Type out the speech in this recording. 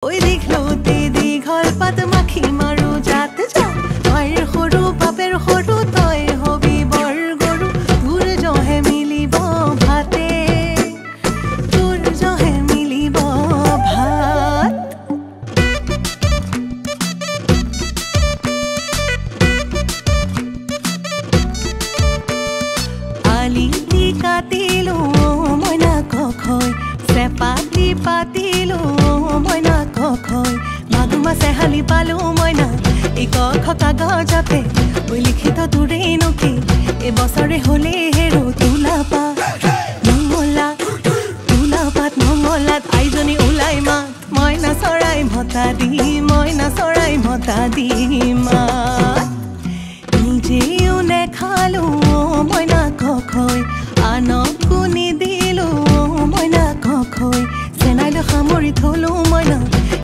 ওই দেখলোতে দীঘল পাত মাখি মাৰো জাত যা তইৰ সৰু বাপেৰ সৰু তই হবি বৰ গৰু তোৰ জহে মিলিব ভাতে তোৰ জহে মিলিব ভাত আলি দি কাটিলো মইনা কখৈ চেপাতি পাতিলো মইনা কখৈ মাগুমা চেহালি পালো মইনা এই কখ কাগজতে ওই লিখিত তোৰে নকি এই বছৰে হলে হেৰো তুলাপা মঙ্গলাত আইজনী ওলাই মাত মইনা চৰাই ভতা দি মাত নিজেও নেখালো মইনা কখৈ আনকো নিদিলো মইনা কখৈ চেনাইলো সামৰি থলো মইনা